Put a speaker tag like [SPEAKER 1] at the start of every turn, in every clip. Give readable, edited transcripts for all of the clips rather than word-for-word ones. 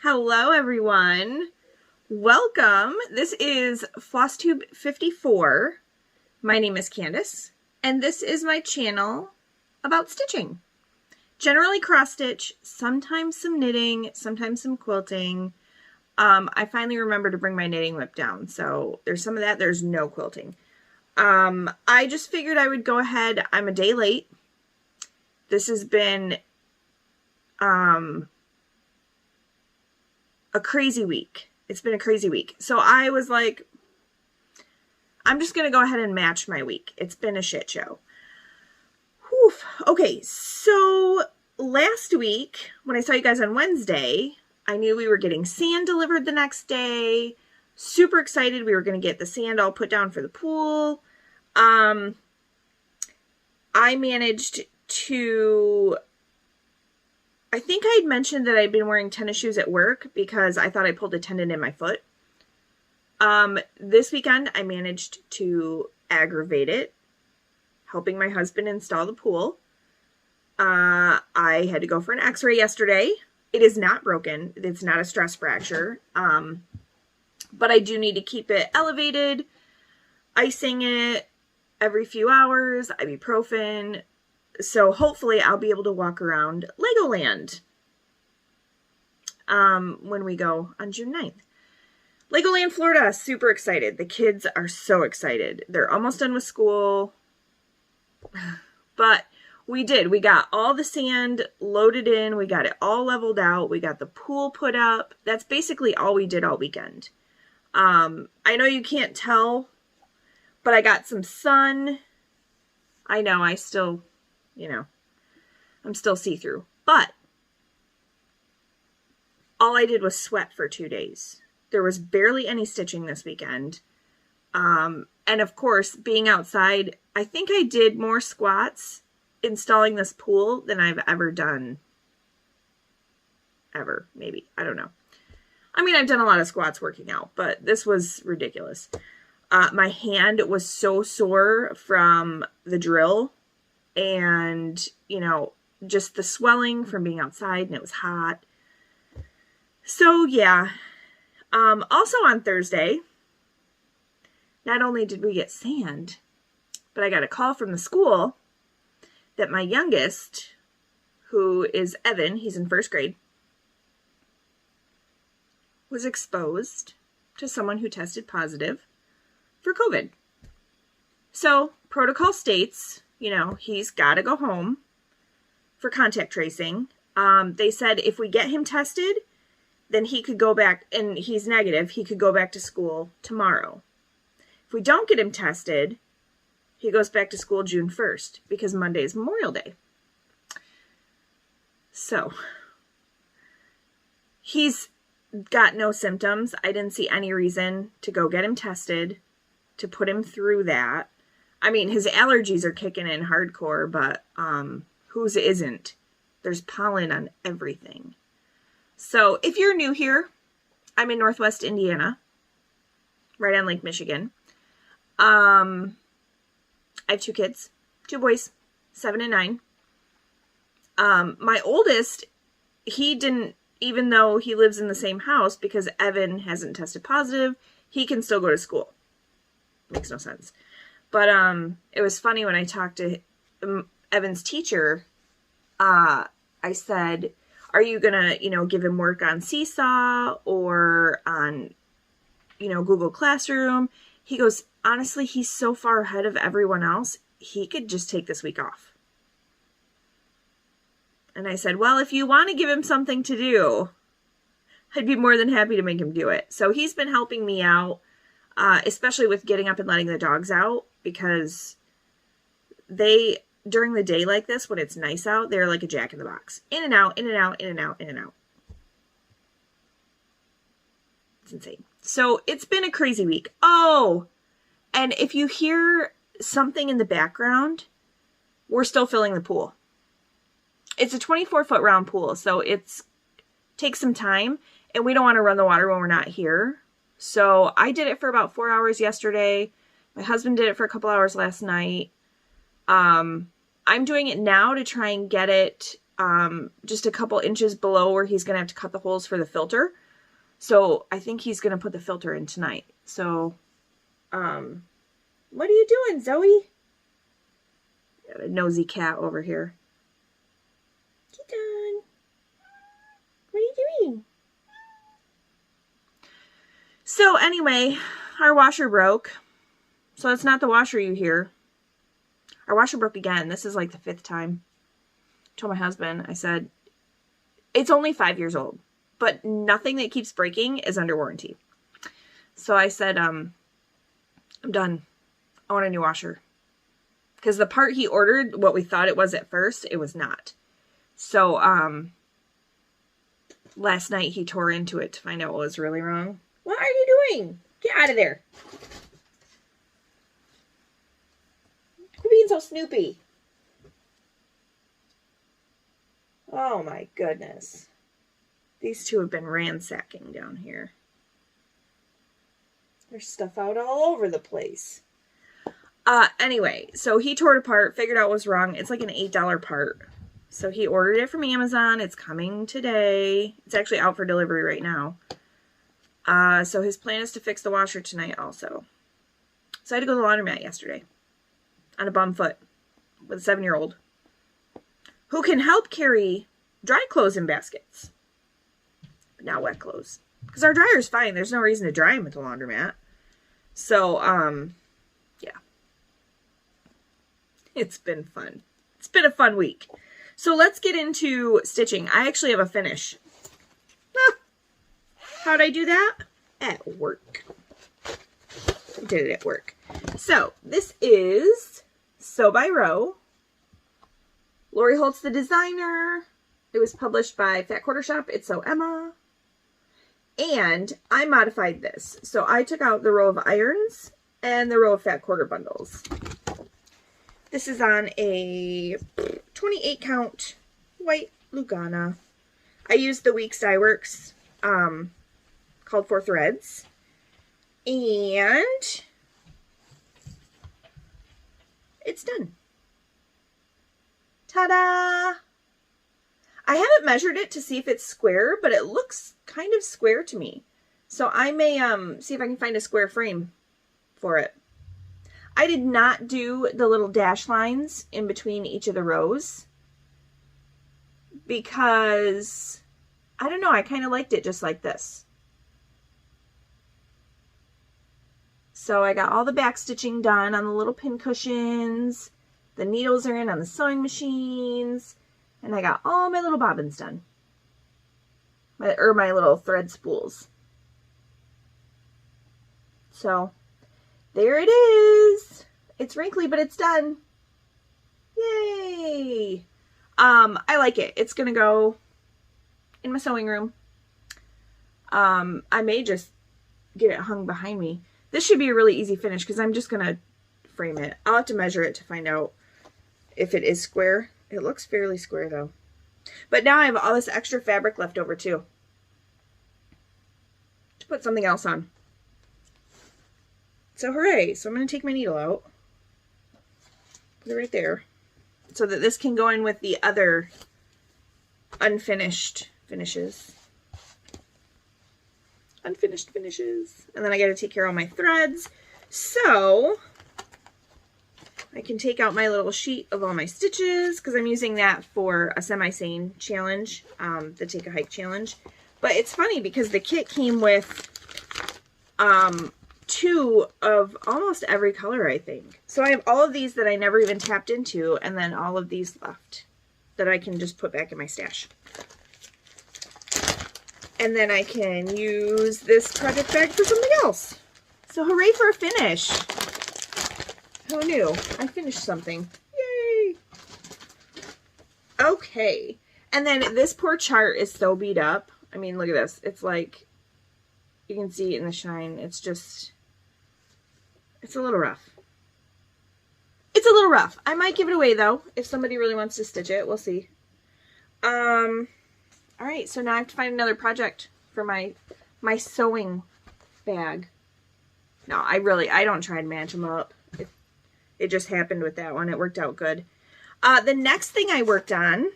[SPEAKER 1] Hello everyone, welcome. This is Flosstube 54. My name is Candace and this is my channel about stitching. Generally cross stitch, sometimes some knitting, sometimes some quilting. I finally remembered to bring my knitting whip down, so there's some of that. There's no quilting. I just figured I would go ahead. I'm a day late. This has been a crazy week. It's been a crazy week. So I was like, I'm just going to go ahead and match my week. It's been a shit show. Whew. Okay, so last week, when I saw you guys on Wednesday, I knew we were getting sand delivered the next day. Super excited. We were going to get the sand all put down for the pool. I managed to... I think I had mentioned that I'd been wearing tennis shoes at work because I thought I pulled a tendon in my foot. This weekend, I managed to aggravate it, helping my husband install the pool. I had to go for an x-ray yesterday. It is not broken. It's not a stress fracture. But I do need to keep it elevated, icing it every few hours, ibuprofen. So hopefully I'll be able to walk around Legoland when we go on June 9th. Legoland, Florida, super excited. The kids are so excited. They're almost done with school. But we did. We got all the sand loaded in. We got it all leveled out. We got the pool put up. That's basically all we did all weekend. I know you can't tell, but I got some sun. I know I still... I'm still see-through, but all I did was sweat for 2 days. There was barely any stitching this weekend. And of course, being outside, I think I did more squats installing this pool than I've ever done. Ever, maybe. I don't know. I mean, I've done a lot of squats working out, but this was ridiculous. My hand was so sore from the drill. And, just the swelling from being outside and it was hot. So, yeah. Also on Thursday, not only did we get sand, but I got a call from the school that my youngest, who is Evan, he's in first grade, was exposed to someone who tested positive for COVID. So, protocol states... he's got to go home for contact tracing. They said if we get him tested, then he could go back, and he's negative, he could go back to school tomorrow. If we don't get him tested, he goes back to school June 1st, because Monday is Memorial Day. So, he's got no symptoms. I didn't see any reason to go get him tested, to put him through that. I mean, his allergies are kicking in hardcore, but whose isn't? There's pollen on everything. So if you're new here, I'm in Northwest Indiana, right on Lake Michigan. I have 2 kids, 2 boys, 7 and 9. My oldest, he didn't, even though he lives in the same house, because Evan hasn't tested positive, he can still go to school. Makes no sense. But it was funny when I talked to Evan's teacher. I said, "Are you gonna, give him work on Seesaw or on, Google Classroom?" He goes, "Honestly, he's so far ahead of everyone else. He could just take this week off." And I said, "Well, if you want to give him something to do, I'd be more than happy to make him do it." So he's been helping me out, especially with getting up and letting the dogs out. Because they, during the day like this, when it's nice out, they're like a jack in the box. In and out, in and out, in and out, in and out. It's insane. So it's been a crazy week. Oh, and if you hear something in the background, we're still filling the pool. It's a 24-foot round pool, so it's takes some time, and we don't want to run the water when we're not here. So I did it for about 4 hours yesterday. My husband did it for a couple hours last night. I'm doing it now to try and get it just a couple inches below where he's going to have to cut the holes for the filter. So I think he's going to put the filter in tonight. So, what are you doing, Zoe? Got a nosy cat over here. Keaton, what are you doing? So anyway, our washer broke. So it's not the washer you hear. Our washer broke again. This is like the 5th time. I told my husband, I said, it's only 5 years old, but nothing that keeps breaking is under warranty. So I said, I'm done. I want a new washer. Because the part he ordered, what we thought it was at first, it was not. So, last night he tore into it to find out what was really wrong. What are you doing? Get out of there. Quit being so snoopy. Oh my goodness. These two have been ransacking down here. There's stuff out all over the place. Anyway, so he tore it apart, figured out what was wrong. It's like an $8 part. So he ordered it from Amazon. It's coming today. It's actually out for delivery right now. So his plan is to fix the washer tonight also. So I had to go to the laundromat yesterday on a bum foot with a 7-year-old who can help carry dry clothes in baskets, but not wet clothes. Because our dryer's fine. There's no reason to dry them at the laundromat. So, yeah. It's been fun. It's been a fun week. So let's get into stitching. I actually have a finish. How'd I do that? At work. I did it at work. So this is Sew by Row. Lori Holt's the designer. It was published by Fat Quarter Shop. It's Sew Emma. And I modified this. So I took out the row of irons and the row of Fat Quarter bundles. This is on a 28 count white Lugana. I used the Weeks Dye Works called For Threads. And it's done. Ta-da! I haven't measured it to see if it's square, but it looks kind of square to me. So I may see if I can find a square frame for it. I did not do the little dash lines in between each of the rows because, I don't know, I kind of liked it just like this. So I got all the back stitching done on the little pin cushions. The needles are in on the sewing machines. And I got all my little bobbins done. My little thread spools. So, there it is. It's wrinkly, but it's done. Yay! I like it. It's going to go in my sewing room. I may just get it hung behind me. This should be a really easy finish because I'm just going to frame it. I'll have to measure it to find out if it is square. It looks fairly square though. But now I have all this extra fabric left over too, to put something else on. So hooray. So I'm going to take my needle out. Put it right there. So that this can go in with the other unfinished finishes. Unfinished finishes. And then I got to take care of all my threads. So I can take out my little sheet of all my stitches because I'm using that for a semi-sane challenge, the Take a Hike challenge. But it's funny because the kit came with 2 of almost every color, I think. So I have all of these that I never even tapped into, and then all of these left that I can just put back in my stash. And then I can use this project bag for something else. So hooray for a finish. Who knew? I finished something. Yay! Okay. And then this poor chart is so beat up. I mean, look at this. It's like, you can see it in the shine. It's just, it's a little rough. It's a little rough. I might give it away though, if somebody really wants to stitch it. We'll see. Alright, so now I have to find another project for my sewing bag. No, I don't try and match them up. It just happened with that one. It worked out good. The next thing I worked on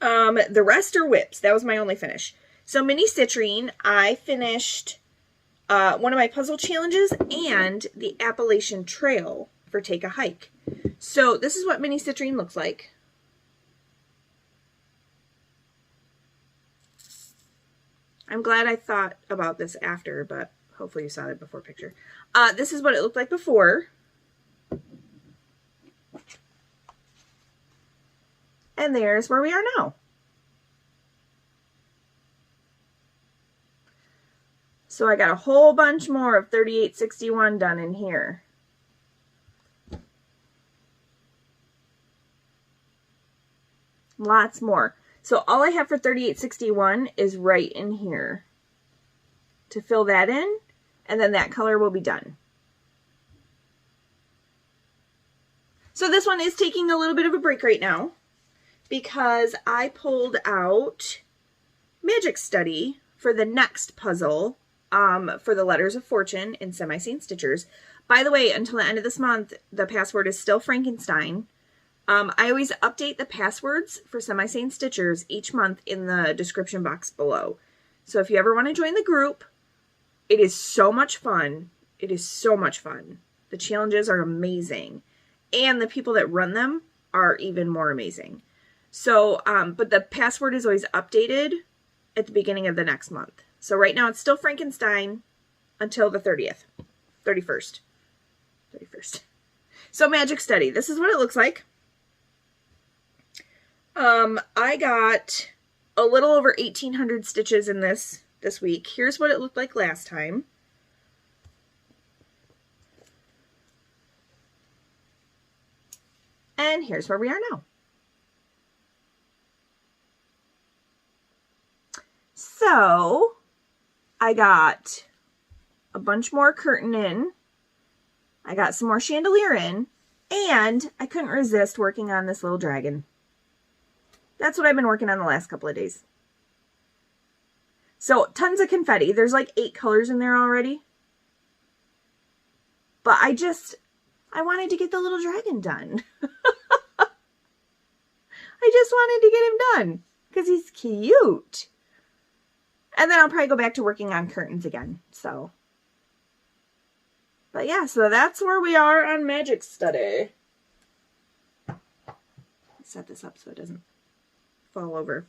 [SPEAKER 1] The rest are whips. That was my only finish. So mini Citrine, I finished one of my puzzle challenges and the Appalachian Trail for Take a Hike. So this is what mini Citrine looks like. I'm glad I thought about this after, but hopefully you saw the before picture. This is what it looked like before. And there's where we are now. So I got a whole bunch more of 3861 done in here. Lots more. So all I have for 3861 is right in here to fill that in, and then that color will be done. So this one is taking a little bit of a break right now because I pulled out Magic Study for the next puzzle for the Letters of Fortune in Semi-Sane Stitchers. By the way, until the end of this month, the password is still Frankenstein. I always update the passwords for Semi-Sane Stitchers each month in the description box below. So if you ever want to join the group, it is so much fun. It is so much fun. The challenges are amazing. And the people that run them are even more amazing. So, but the password is always updated at the beginning of the next month. So right now it's still Frankenstein until the 31st. So Magic Study. This is what it looks like. I got a little over 1,800 stitches in this week. Here's what it looked like last time. And here's where we are now. So I got a bunch more curtain in. I got some more chandelier in. And I couldn't resist working on this little dragon. That's what I've been working on the last couple of days. So tons of confetti. There's like 8 colors in there already. But I wanted to get the little dragon done. I just wanted to get him done because he's cute. And then I'll probably go back to working on curtains again. So, but yeah, so that's where we are on Magic Study. Set this up so it doesn't fall over.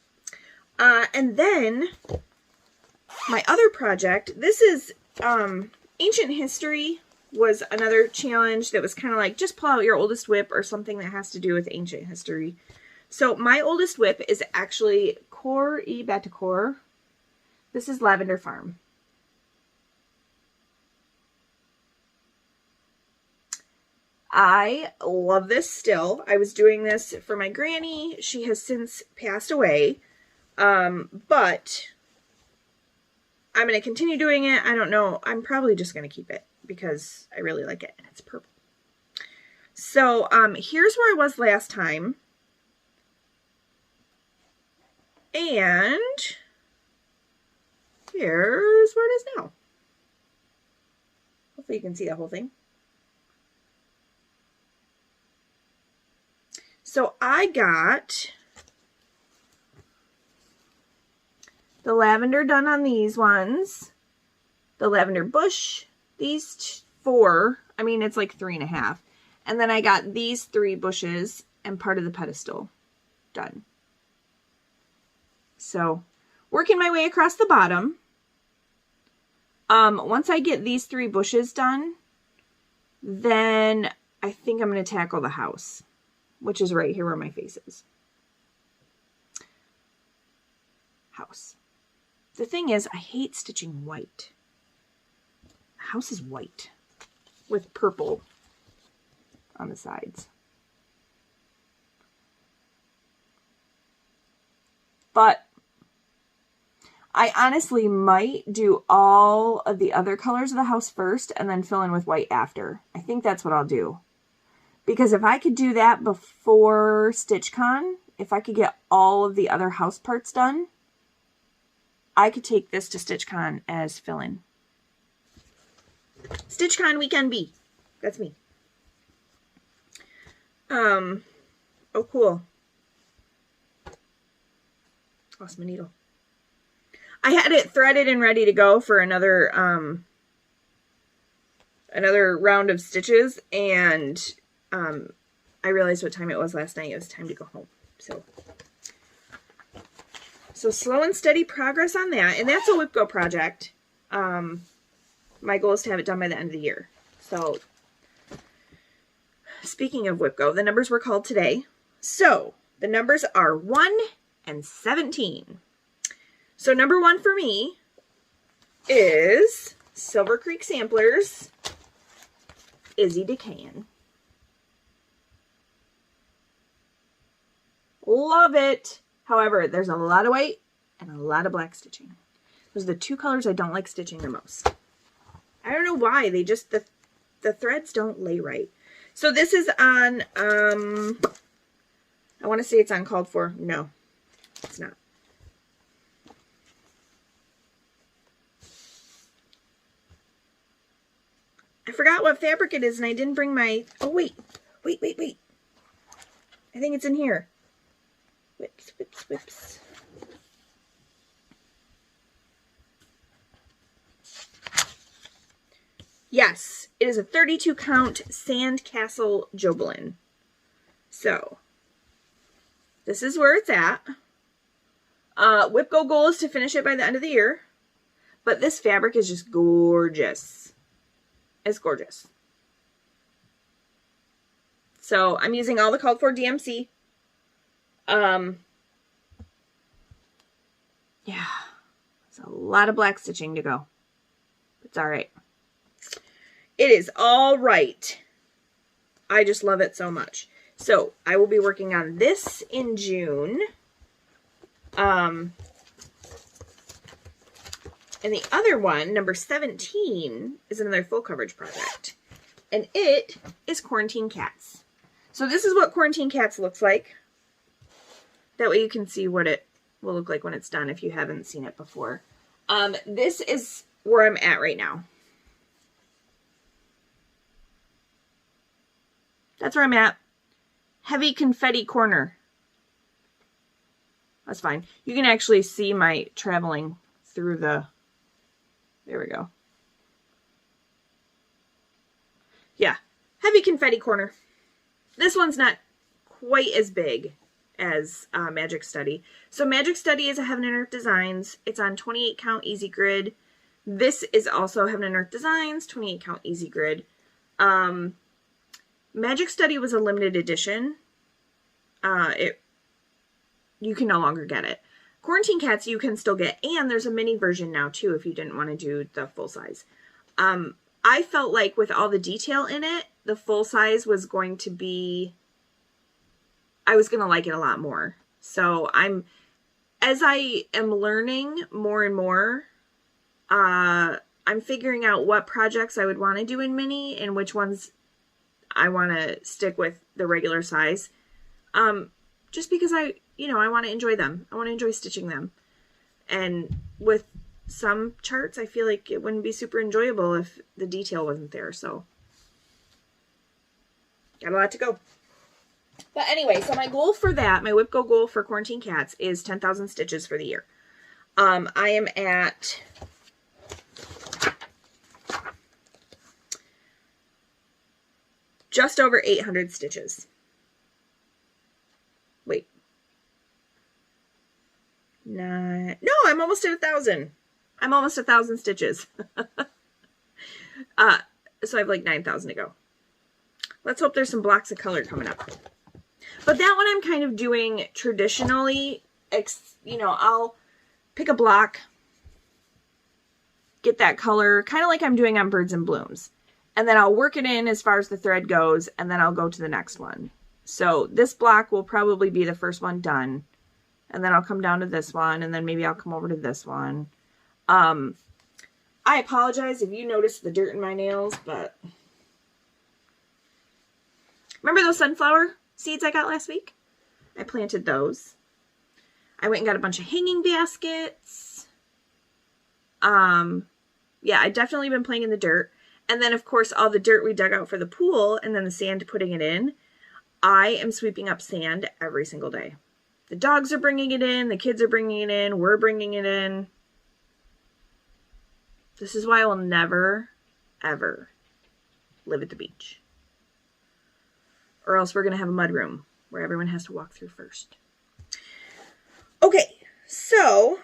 [SPEAKER 1] And then my other project, this is Ancient History was another challenge that was kind of like just pull out your oldest whip or something that has to do with ancient history. So my oldest whip is actually Cuore Batticuore. This is Lavender Farm. I love this still. I was doing this for my granny. She has since passed away. But I'm going to continue doing it. I don't know. I'm probably just going to keep it because I really like it and it's purple. So, here's where I was last time. And here's where it is now. Hopefully you can see the whole thing. So I got the lavender done on these ones, the lavender bush, these 4, I mean it's like 3.5, and then I got these 3 bushes and part of the pedestal done. So working my way across the bottom. Once I get these 3 bushes done, then I think I'm going to tackle the house, which is right here where my face is. House. The thing is, I hate stitching white. The house is white with purple on the sides. But I honestly might do all of the other colors of the house first and then fill in with white after. I think that's what I'll do. Because if I could do that before StitchCon, if I could get all of the other house parts done, I could take this to StitchCon as fill-in. StitchCon Weekend B. That's me. Oh, cool. Lost my needle. I had it threaded and ready to go for another round of stitches, and I realized what time it was last night. It was time to go home. So slow and steady progress on that, and that's a WIPGO project. My goal is to have it done by the end of the year. So speaking of WIPGO, the numbers were called today. So the numbers are 1 and 17. So number 1 for me is Silver Creek Samplers, Izzy Dekayen. Love it. However, there's a lot of white and a lot of black stitching. Those are the 2 colors I don't like stitching the most. I don't know why. They just, the threads don't lay right. So this is on, I want to say it's on called for. No, it's not. I forgot what fabric it is, and I didn't bring my, oh, wait. I think it's in here. Whips. Yes, it is a 32 count Sandcastle Jobelin. So, this is where it's at. WIPGO goal is to finish it by the end of the year. But this fabric is just gorgeous. It's gorgeous. So, I'm using all the called for DMC. Yeah, it's a lot of black stitching to go. It's all right. It is all right. I just love it so much. So I will be working on this in June. And the other one, number 17, is another full coverage project. And it is Quarantine Cats. So this is what Quarantine Cats looks like. That way you can see what it will look like when it's done if you haven't seen it before. This is where I'm at right now. That's where I'm at. Heavy confetti corner. That's fine. You can actually see my traveling through the... There we go. Yeah. Heavy confetti corner. This one's not quite as big as Magic Study. So Magic Study is a Heaven and Earth Designs. It's on 28 count easy grid. This is also Heaven and Earth Designs, 28 count easy grid. Magic Study was a limited edition. You can no longer get it. Quarantine Cats you can still get, and there's a mini version now too if you didn't want to do the full size. I felt like with all the detail in it, the full size was going to be... I was going to like it a lot more. So as I am learning more and more, I'm figuring out what projects I would want to do in mini and which ones I want to stick with the regular size. Just because I want to enjoy them. I want to enjoy stitching them. And with some charts, I feel like it wouldn't be super enjoyable if the detail wasn't there. So, got a lot to go. But anyway, so my goal for that, my WIPGO goal for Quarantine Cats is 10,000 stitches for the year. I am at just over 800 stitches. Wait. No, I'm almost at 1,000. I'm almost 1,000 stitches. So I have like 9,000 to go. Let's hope there's some blocks of color coming up. But that one I'm kind of doing traditionally. I'll pick a block, get that color, kind of like I'm doing on Birds and Blooms. And then I'll work it in as far as the thread goes, and then I'll go to the next one. So this block will probably be the first one done. And then I'll come down to this one, and then maybe I'll come over to this one. I apologize if you noticed the dirt in my nails, but... Remember those sunflower seeds I got last week? I planted those. I went and got a bunch of hanging baskets. Yeah, I've definitely been playing in the dirt. And then, of course, all the dirt we dug out for the pool and then the sand putting it in. I am sweeping up sand every single day. The dogs are bringing it in. The kids are bringing it in. We're bringing it in. This is why I will never, ever live at the beach. Or else we're going to have a mudroom where everyone has to walk through first. Okay, so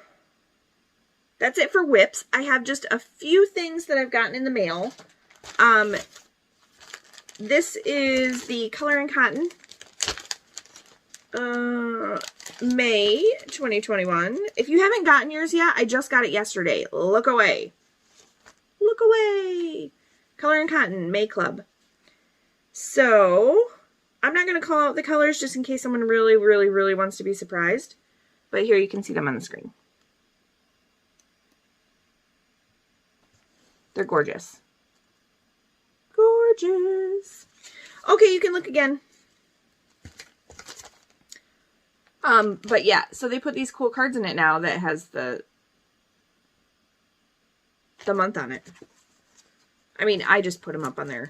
[SPEAKER 1] that's it for whips. I have just a few things that I've gotten in the mail. This is the Color and Cotton May 2021. If you haven't gotten yours yet, I just got it yesterday. Look away. Look away. Color and Cotton May Club. So, I'm not going to call out the colors just in case someone really, really, really wants to be surprised. But here you can see them on the screen. They're gorgeous. Gorgeous. Okay, you can look again. But yeah, so they put these cool cards in it now that has the month on it. I mean, I just put them up on their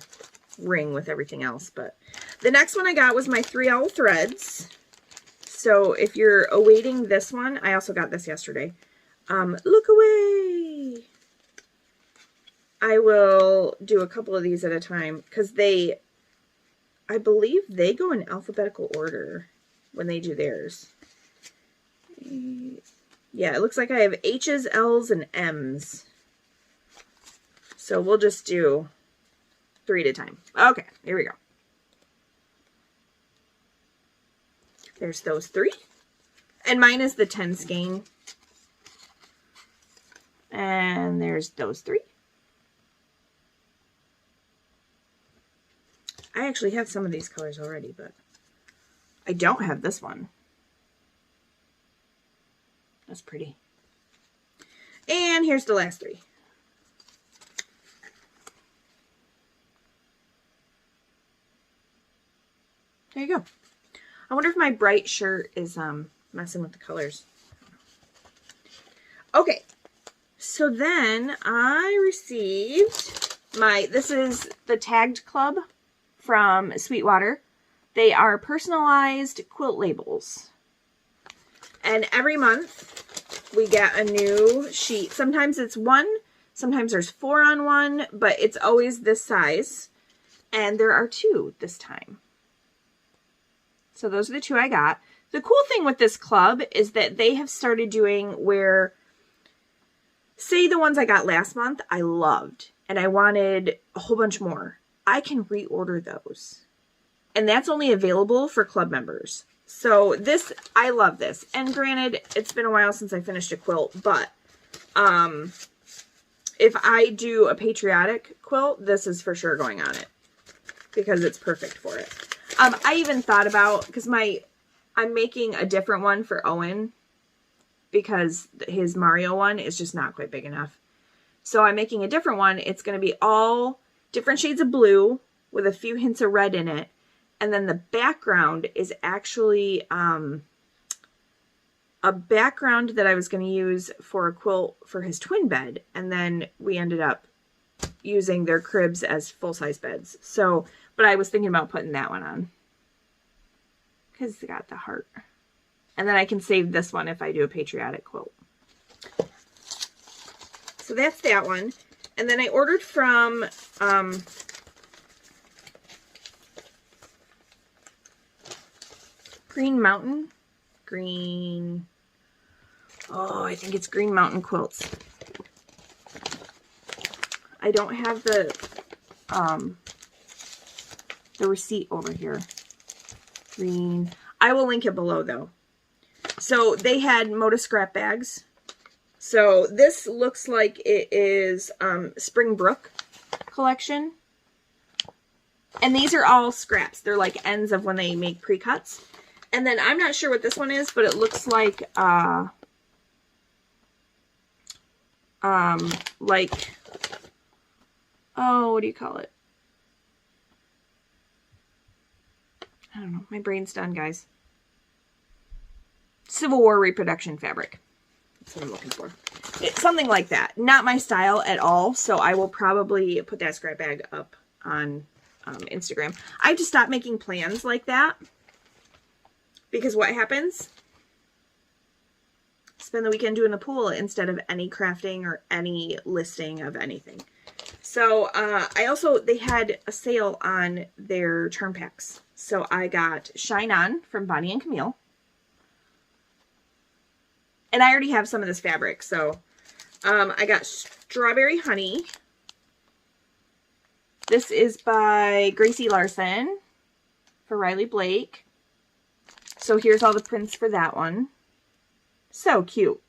[SPEAKER 1] ring with everything else, but the next one I got was my 3 owl threads. So if you're awaiting this one, I also got this yesterday. Look away. I will do a couple of these at a time because I believe they go in alphabetical order when they do theirs. Yeah, it looks like I have H's, L's, and M's. So we'll just do 3 at a time. Okay, here we go. There's those 3. And mine is the 10 skein. And there's those 3. I actually have some of these colors already, but I don't have this one. That's pretty. And here's the last 3. There you go. I wonder if my bright shirt is messing with the colors. Okay. So then I received this is the Tagged Club from Sweetwater. They are personalized quilt labels. And every month we get a new sheet. Sometimes it's 1, sometimes there's 4 on one, but it's always this size. And there are 2 this time. So those are the 2 I got. The cool thing with this club is that they have started doing where, say the ones I got last month, I loved, and I wanted a whole bunch more. I can reorder those. And that's only available for club members. So this, I love this. And granted, it's been a while since I finished a quilt, but if I do a patriotic quilt, this is for sure going on it. Because it's perfect for it. I even thought about, because I'm making a different one for Owen, because his Mario one is just not quite big enough. So I'm making a different one. It's going to be all different shades of blue with a few hints of red in it. And then the background is actually a background that I was going to use for a quilt for his twin bed. And then we ended up using their cribs as full-size beds. So, but I was thinking about putting that one on. Because it's got the heart. And then I can save this one if I do a patriotic quilt. So that's that one. And then I ordered from Green Mountain. I think it's Green Mountain Quilts. I don't have the receipt over here. Green. I will link it below though. So they had Moda scrap bags. So this looks like it is Springbrook collection. And these are all scraps. They're like ends of when they make pre-cuts. And then I'm not sure what this one is, but it looks like oh, what do you call it? I don't know. My brain's done, guys. Civil War reproduction fabric. That's what I'm looking for. It's something like that. Not my style at all, so I will probably put that scrap bag up on Instagram. I have to stop making plans like that. Because what happens spend the weekend doing the pool instead of any crafting or any listing of anything. So they had a sale on their charm packs. So I got Shine On from Bonnie and Camille. And I already have some of this fabric. So I got Strawberry Honey. This is by Gracie Larson for Riley Blake. So here's all the prints for that one. So cute.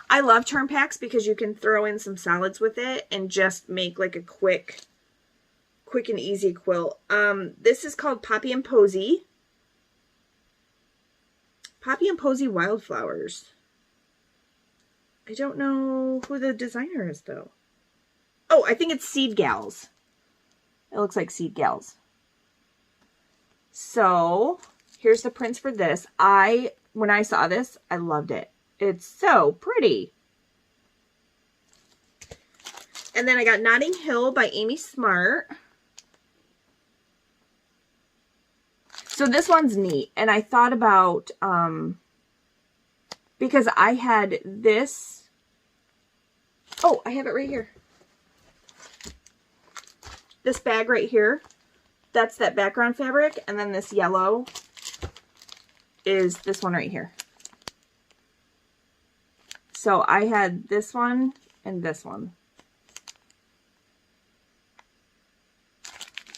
[SPEAKER 1] I love charm packs because you can throw in some solids with it and just make like a quick and easy quilt. This is called Poppy and Posy. Poppy and Posy Wildflowers. I don't know who the designer is though. Oh, I think it's Seed Gals. It looks like Seed Gals. So here's the prints for this. When I saw this, I loved it. It's so pretty. And then I got Notting Hill by Amy Smart. So this one's neat. And I thought about, because I had this. Oh, I have it right here. This bag right here. That's that background fabric. And then this yellow is this one right here. So I had this one and this one.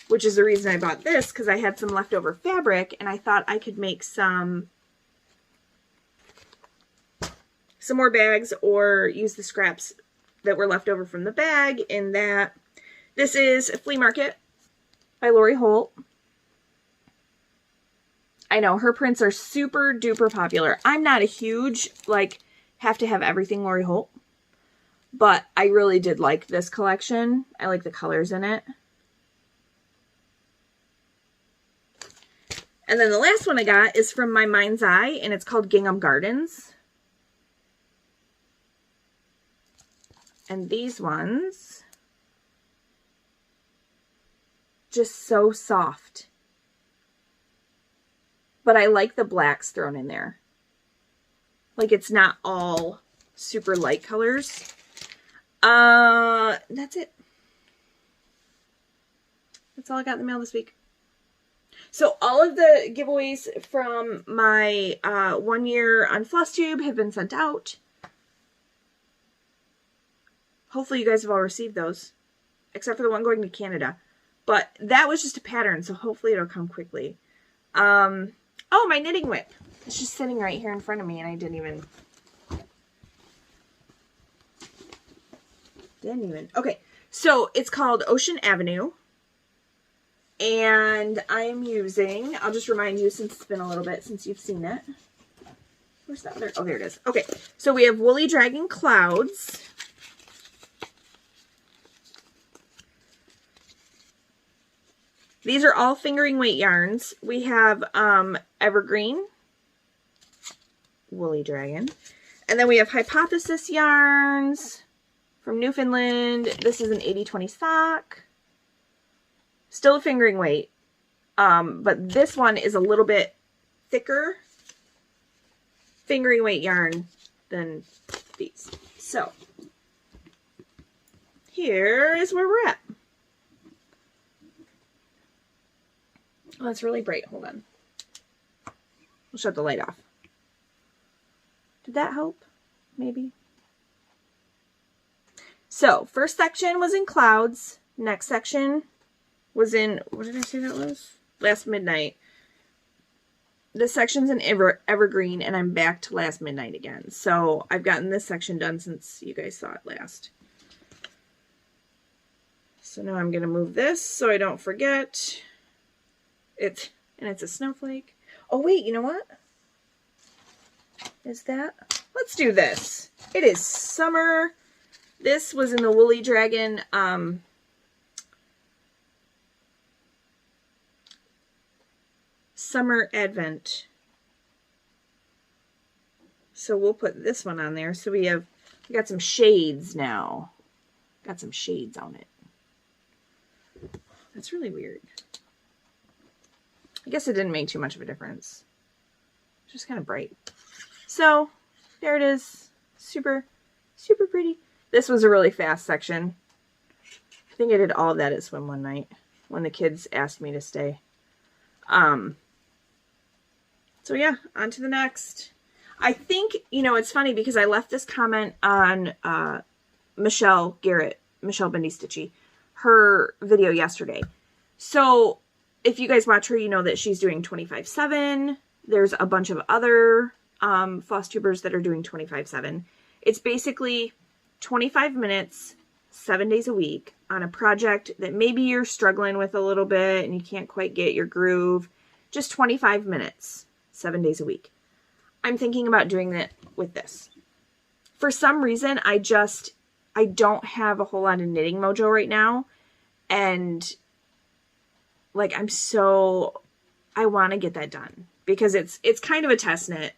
[SPEAKER 1] Which is the reason I bought this, because I had some leftover fabric and I thought I could make some more bags or use the scraps that were left over from the bag in that. This is Flea Market by Lori Holt. I know her prints are super duper popular. I'm not a huge, like, have to have everything Lori Holt, but I really did like this collection. I like the colors in it. And then the last one I got is from My Mind's Eye, and it's called Gingham Gardens. And these ones, just so soft. But I like the blacks thrown in there. Like, it's not all super light colors. That's it. That's all I got in the mail this week. So all of the giveaways from my 1 year on Flosstube have been sent out. Hopefully you guys have all received those, except for the one going to Canada. But that was just a pattern, so hopefully it'll come quickly. Oh, my knitting whip. It's just sitting right here in front of me, and I didn't even. Okay, so it's called Ocean Avenue. And I'm using, I'll just remind you since it's been a little bit since you've seen it. Where's that other? Oh, there it is. Okay, so we have Woolly Dragon Clouds. These are all fingering weight yarns. We have Evergreen, Woolly Dragon. And then we have Hypothesis yarns from Newfoundland. This is an 80/20 sock. Still a fingering weight. But this one is a little bit thicker fingering weight yarn than these. So here is where we're at. Oh, that's really bright. Hold on. We'll shut the light off. Did that help? Maybe. So, first section was in Clouds. Next section was in, what did I say that was? Last Midnight. This section's in Evergreen, and I'm back to Last Midnight again. So, I've gotten this section done since you guys saw it last. So now I'm going to move this so I don't forget. It's a snowflake. Oh, wait, you know what? Is that? Let's do this. It is summer. This was in the Woolly Dragon Summer Advent. So we'll put this one on there. So we got some shades now. Got some shades on it. That's really weird. I guess it didn't make too much of a difference. It's just kind of bright. So There it is. Super, super pretty. This was a really fast section. I think I did all of that at swim one night when the kids asked me to stay. So yeah, on to the next. I think, you know, it's funny because I left this comment on Michelle Garrett, Michelle Bendy Stitchy, her video yesterday. So if you guys watch her, you know that she's doing 25/7. There's a bunch of other floss tubers that are doing 25/7. It's basically 25 minutes, 7 days a week on a project that maybe you're struggling with a little bit and you can't quite get your groove. Just 25 minutes, 7 days a week. I'm thinking about doing that with this. For some reason, I don't have a whole lot of knitting mojo right now. And like, I want to get that done because it's kind of a test knit.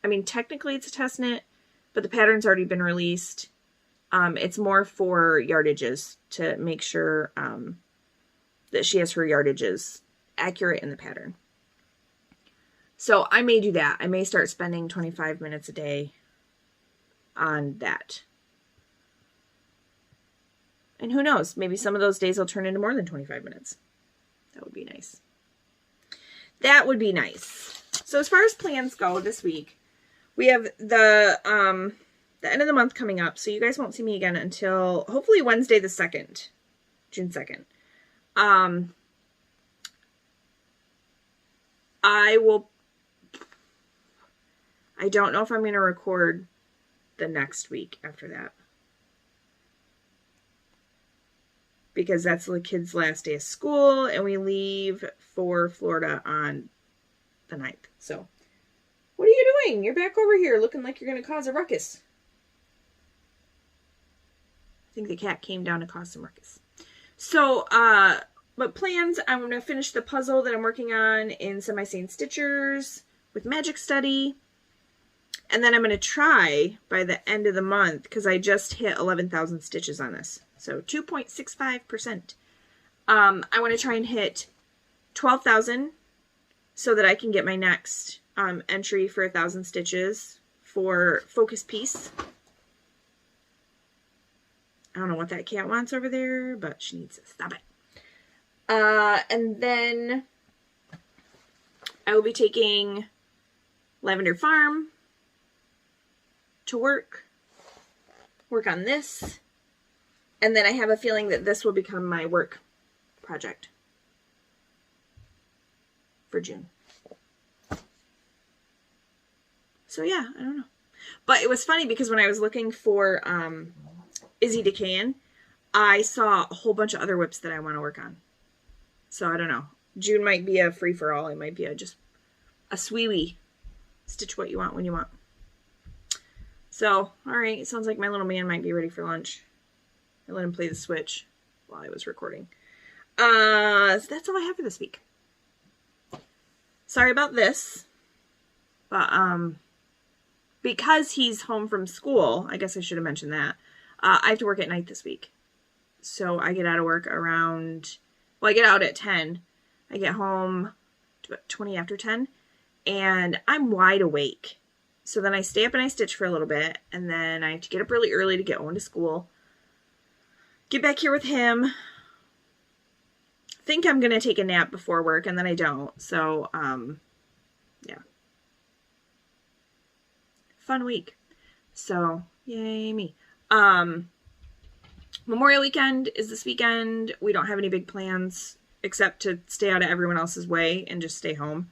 [SPEAKER 1] I mean, technically it's a test knit, but the pattern's already been released. It's more for yardages to make sure that she has her yardages accurate in the pattern. So I may do that. I may start spending 25 minutes a day on that. And who knows, maybe some of those days will turn into more than 25 minutes. That would be nice. That would be nice. So as far as plans go this week, we have the end of the month coming up. So you guys won't see me again until hopefully Wednesday the 2nd, June 2nd. I don't know if I'm going to record the next week after that. Because that's the kids' last day of school, and we leave for Florida on the 9th. So, what are you doing? You're back over here looking like you're going to cause a ruckus. I think the cat came down to cause some ruckus. So, but plans, I'm going to finish the puzzle that I'm working on in Sane Stitchers with Magic Study. And then I'm going to try by the end of the month, because I just hit 11,000 stitches on this. So 2.65%. I want to try and hit 12,000 so that I can get my next entry for 1,000 stitches for Focus Piece. I don't know what that cat wants over there, but she needs to stop it. And then I will be taking Lavender Farm to work on this. And then I have a feeling that this will become my work project for June. So yeah, I don't know. But it was funny because when I was looking for Izzy Dekayen, I saw a whole bunch of other whips that I want to work on. So I don't know. June might be a free-for-all. It might be just a sweewee. Stitch what you want when you want. So, alright. It sounds like my little man might be ready for lunch. I let him play the Switch while I was recording. So that's all I have for this week. Sorry about this. But, because he's home from school, I guess I should have mentioned that, I have to work at night this week. So I get out of work around, well, I get out at 10. I get home about 20 after 10. And I'm wide awake. So then I stay up and I stitch for a little bit. And then I have to get up really early to get Owen to school. Get back here with him. Think I'm going to take a nap before work, and then I don't. So, yeah. Fun week. So, yay me. Memorial weekend is this weekend. We don't have any big plans except to stay out of everyone else's way and just stay home.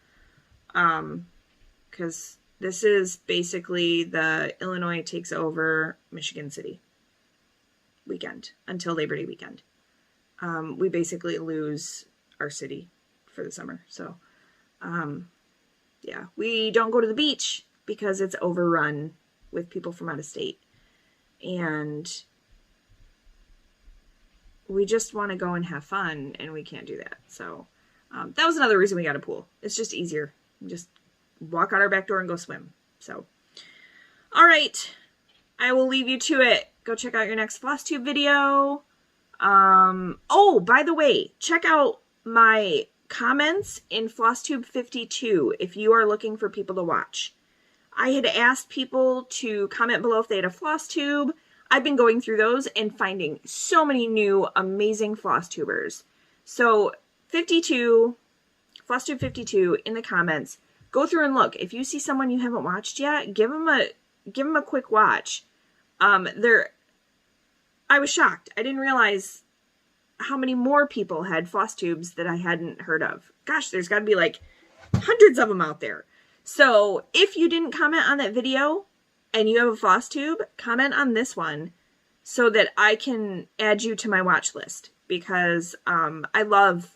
[SPEAKER 1] Because this is basically the Illinois takes over Michigan City weekend until Labor Day weekend. We basically lose our city for the summer. So, yeah, we don't go to the beach because it's overrun with people from out of state. And we just want to go and have fun, and we can't do that. So, that was another reason we got a pool. It's just easier. We just walk out our back door and go swim. So, all right. I will leave you to it. Go check out your next Flosstube video. Oh, by the way, check out my comments in Flosstube 52 if you are looking for people to watch. I had asked people to comment below if they had a floss tube. I've been going through those and finding so many new amazing floss tubers. So 52, Flosstube 52 in the comments. Go through and look. If you see someone you haven't watched yet, give them a quick watch. I was shocked. I didn't realize how many more people had floss tubes that I hadn't heard of. Gosh, there's got to be like hundreds of them out there. So if you didn't comment on that video and you have a floss tube, comment on this one so that I can add you to my watch list, because I love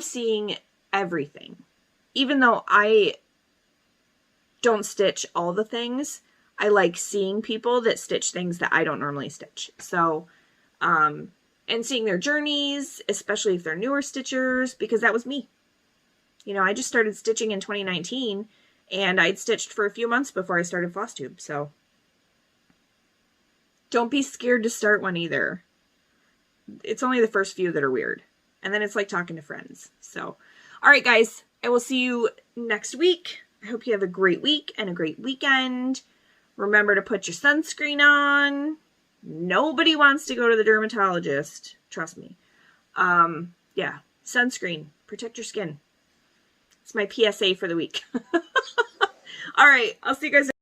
[SPEAKER 1] seeing everything. Even though I don't stitch all the things, I like seeing people that stitch things that I don't normally stitch. So, and seeing their journeys, especially if they're newer stitchers, because that was me. You know, I just started stitching in 2019, and I'd stitched for a few months before I started Flosstube. So don't be scared to start one either. It's only the first few that are weird. And then it's like talking to friends. So, all right, guys, I will see you next week. I hope you have a great week and a great weekend. Remember to put your sunscreen on. Nobody wants to go to the dermatologist. Trust me. Yeah, sunscreen. Protect your skin. It's my PSA for the week. All right, I'll see you guys.